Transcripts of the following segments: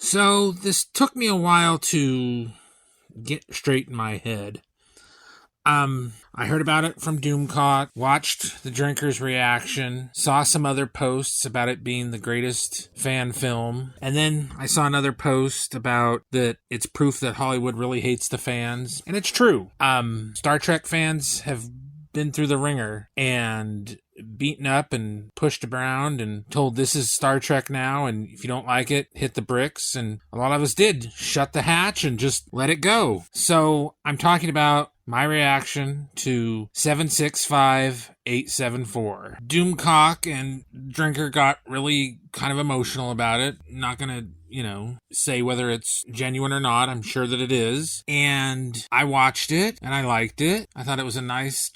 So this took me a while to get straight in my head. I heard about it from Doomcock, watched the drinker's reaction, saw some other posts about it being the greatest fan film, and then I saw another post about that it's proof that Hollywood really hates the fans, and it's true. Star Trek fans have been through the ringer and beaten up and pushed around and told this is Star Trek now, and if you don't like it, hit the bricks. And a lot of us did shut the hatch and just let it go. So I'm talking about my reaction to 765874. Doomcock and Drinker got really kind of emotional about it. Not gonna, say whether it's genuine or not. I'm sure that it is. And I watched it and I liked it. I thought it was a nice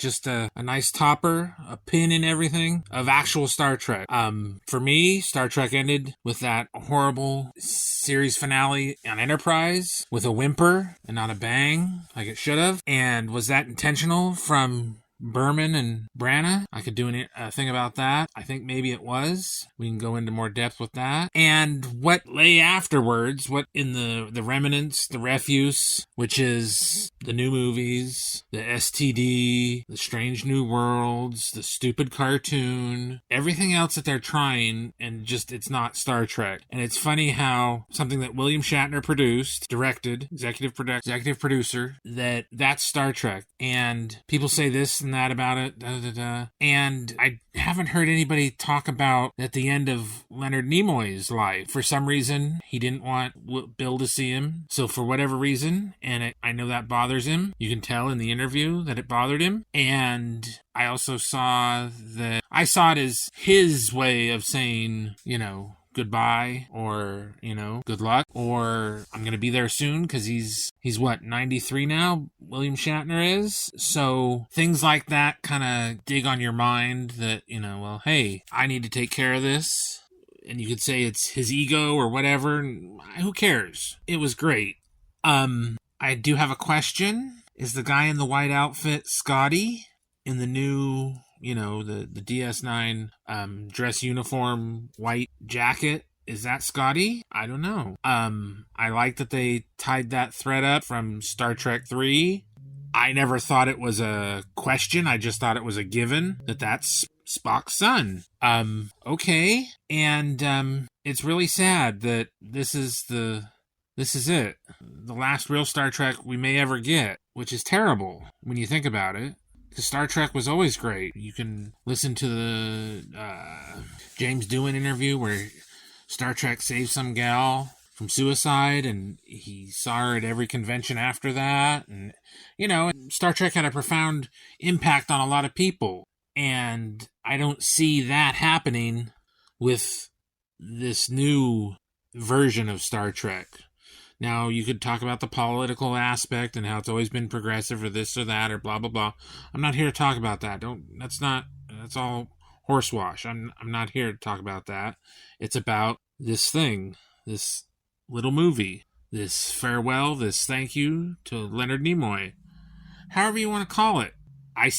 topper, a pin in everything of actual Star Trek. For me, Star Trek ended with that horrible series finale on Enterprise with a whimper and not a bang like it should have. And was that intentional from Berman and Branagh? I could do a thing about that. I think maybe it was. We can go into more depth with that. And what lay afterwards, what in the remnants, the refuse, which is the new movies, the STD, the Strange New Worlds, the stupid cartoon, everything else that they're trying, and just it's not Star Trek. And it's funny how something that William Shatner produced, directed, executive producer, that's Star Trek. And people say this and that about it, and I haven't heard anybody talk about at the end of Leonard Nimoy's life. For some reason, he didn't want Bill to see him. So for whatever reason, and I know that bothers him. You can tell in the interview that it bothered him. And I also saw it as his way of saying, goodbye, or, good luck, or I'm going to be there soon, because he's what, 93 now? William Shatner is? So things like that kind of dig on your mind that, well, hey, I need to take care of this. And you could say it's his ego or whatever. Who cares? It was great. I do have a question. Is the guy in the white outfit Scotty in the new, the DS9 dress uniform, white jacket? Is that Scotty? I don't know. I like that they tied that thread up from Star Trek 3. I never thought it was a question. I just thought it was a given that that's Spock's son. Okay. And it's really sad that this is it. The last real Star Trek we may ever get, which is terrible when you think about it. Because Star Trek was always great. You can listen to the James Doohan interview where Star Trek saved some gal from suicide, and he saw her at every convention after that. And, Star Trek had a profound impact on a lot of people. And I don't see that happening with this new version of Star Trek. Now, you could talk about the political aspect and how it's always been progressive or this or that or blah, blah, blah. I'm not here to talk about that. That's all horsewash. I'm not here to talk about that. It's about this thing, this little movie, this farewell, this thank you to Leonard Nimoy. However you want to call it.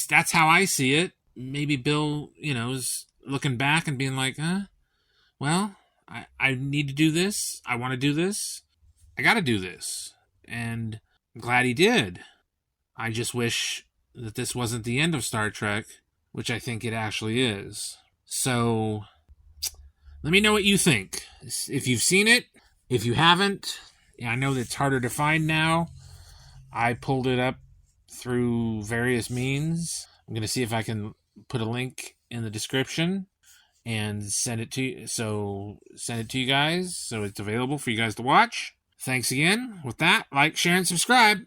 That's how I see it. Maybe Bill, is looking back and being like, well, I need to do this. I want to do this. I gotta do this. And I'm glad he did. I just wish that this wasn't the end of Star Trek, which I think it actually is. So, let me know what you think. If you've seen it, if you haven't, I know that it's harder to find now. I pulled it up through various means. I'm going to see if I can put a link in the description and send it to you. So, send it to you guys so it's available for you guys to watch. Thanks again. With that, like, share, and subscribe.